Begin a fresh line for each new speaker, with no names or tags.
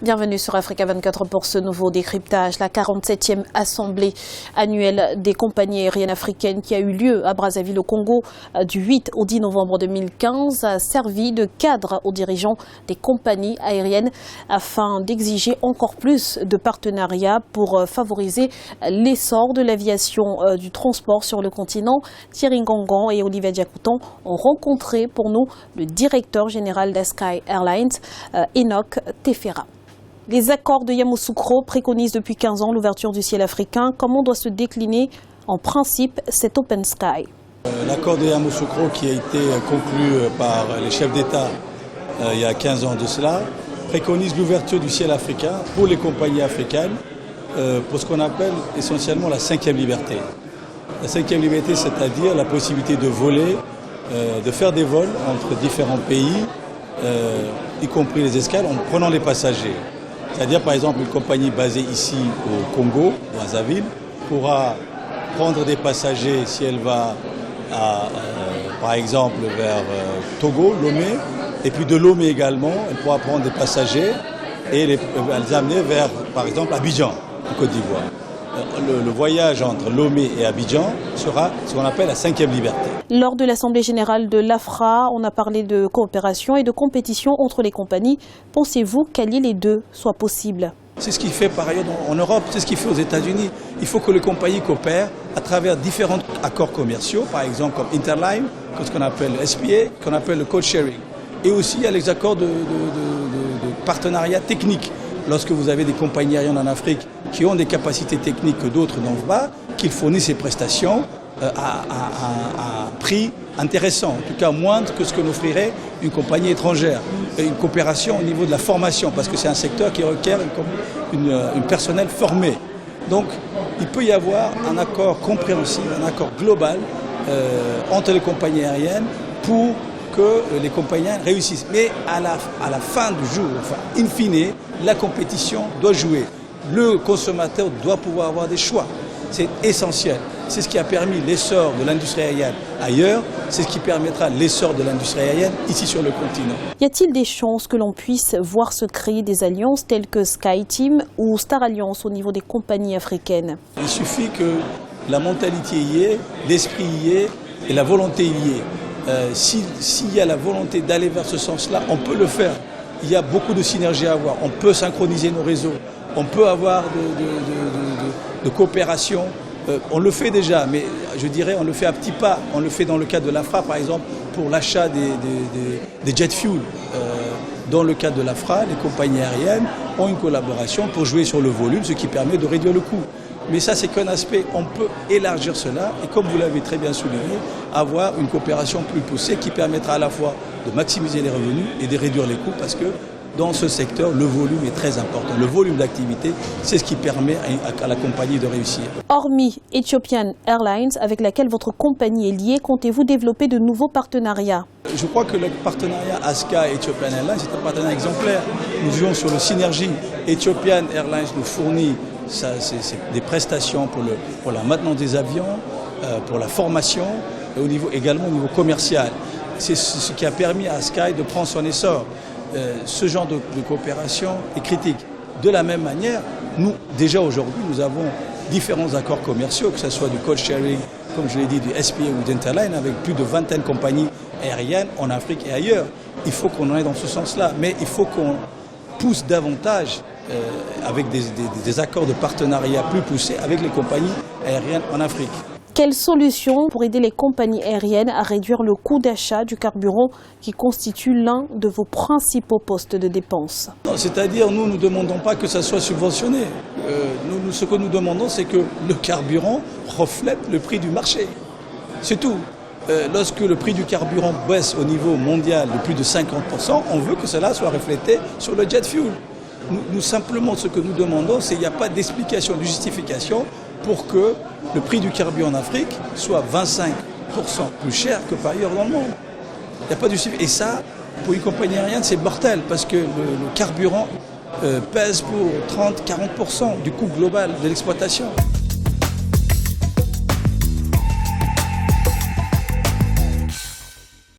Bienvenue sur Africa 24 pour ce nouveau décryptage. La 47e assemblée annuelle des compagnies aériennes africaines qui a eu lieu à Brazzaville au Congo du 8 au 10 novembre 2015 a servi de cadre aux dirigeants des compagnies aériennes afin d'exiger encore plus de partenariats pour favoriser l'essor de l'aviation du transport sur le continent. Thierry Ngongon et Olivier Diakouton ont rencontré pour nous le directeur général d'Sky Airlines, Enoch Tefera. Les accords de Yamoussoukro préconisent depuis 15 ans l'ouverture du ciel africain. Comment doit se décliner en principe cet Open Sky?
L'accord de Yamoussoukro qui a été conclu par les chefs d'État il y a 15 ans de cela préconise l'ouverture du ciel africain pour les compagnies africaines pour ce qu'on appelle essentiellement la 5e liberté. La 5e liberté, c'est-à-dire la possibilité de voler, de faire des vols entre différents pays, y compris les escales, en prenant les passagers. C'est-à-dire, par exemple, une compagnie basée ici au Congo, Brazzaville, pourra prendre des passagers si elle va, par exemple, vers Togo, Lomé, et puis de Lomé également, elle pourra prendre des passagers et les amener vers, par exemple, Abidjan, en Côte d'Ivoire. Le voyage entre Lomé et Abidjan sera ce qu'on appelle la 5e liberté.
Lors de l'Assemblée générale de l'AFRA, on a parlé de coopération et de compétition entre les compagnies. Pensez-vous qu'allier les deux soit possible?
C'est ce qui fait par ailleurs en Europe, c'est ce qu'il fait aux États-Unis. Il faut que les compagnies coopèrent à travers différents accords commerciaux, par exemple comme Interline, ce qu'on appelle le SPA, qu'on appelle le code sharing. Et aussi il y a les accords de partenariat technique. Lorsque vous avez des compagnies aériennes en Afrique qui ont des capacités techniques que d'autres n'ont pas, qu'ils fournissent ces prestations à un prix intéressant, en tout cas moindre que ce que n'offrirait une compagnie étrangère. Et une coopération au niveau de la formation, parce que c'est un secteur qui requiert une personnel formé. Donc il peut y avoir un accord compréhensible, un accord global entre les compagnies aériennes pour que les compagnies réussissent. Mais à la fin du jour, enfin, in fine, la compétition doit jouer. Le consommateur doit pouvoir avoir des choix. C'est essentiel. C'est ce qui a permis l'essor de l'industrie aérienne ailleurs. C'est ce qui permettra l'essor de l'industrie aérienne ici sur le continent.
Y a-t-il des chances que l'on puisse voir se créer des alliances telles que SkyTeam ou Star Alliance au niveau des compagnies africaines?
Il suffit que la mentalité y est, l'esprit y est et la volonté y est. S'il y a la volonté d'aller vers ce sens-là, on peut le faire. Il y a beaucoup de synergies à avoir. On peut synchroniser nos réseaux. On peut avoir de coopération. On le fait déjà, mais je dirais on le fait à petits pas. On le fait dans le cadre de l'AFRA, par exemple, pour l'achat des jet fuel. Dans le cadre de l'AFRA, les compagnies aériennes ont une collaboration pour jouer sur le volume, ce qui permet de réduire le coût. Mais ça, c'est qu'un aspect. On peut élargir cela et, comme vous l'avez très bien souligné, avoir une coopération plus poussée qui permettra à la fois de maximiser les revenus et de réduire les coûts, parce que dans ce secteur, le volume est très important. Le volume d'activité, c'est ce qui permet à la compagnie de réussir.
Hormis Ethiopian Airlines, avec laquelle votre compagnie est liée, comptez-vous développer de nouveaux partenariats?
Je crois que le partenariat ASCA et Ethiopian Airlines est un partenariat exemplaire. Nous jouons sur le synergie. Ethiopian Airlines nous fournit c'est des prestations pour la maintenance des avions, pour la formation, et également au niveau commercial. C'est ce qui a permis à Sky de prendre son essor. Ce genre de coopération est critique. De la même manière, nous, déjà aujourd'hui, nous avons différents accords commerciaux, que ce soit du code sharing, comme je l'ai dit, du SPA ou d'Interline, avec plus de 20 compagnies aériennes en Afrique et ailleurs. Il faut qu'on en aille dans ce sens-là, mais il faut qu'on pousse davantage avec des accords de partenariat plus poussés avec les compagnies aériennes en Afrique.
Quelles solutions pour aider les compagnies aériennes à réduire le coût d'achat du carburant qui constitue l'un de vos principaux postes de dépenses?
C'est-à-dire, nous ne demandons pas que ça soit subventionné. Ce que nous demandons, c'est que le carburant reflète le prix du marché. C'est tout. Lorsque le prix du carburant baisse au niveau mondial de plus de 50%, on veut que cela soit reflété sur le jet fuel. Nous simplement, ce que nous demandons, c'est qu'il n'y a pas d'explication, de justification pour que le prix du carburant en Afrique soit 25% plus cher que par ailleurs dans le monde. Il n'y a pas de justification. Et ça, pour une compagnie aérienne, c'est mortel, parce que le carburant pèse pour 30-40% du coût global de l'exploitation.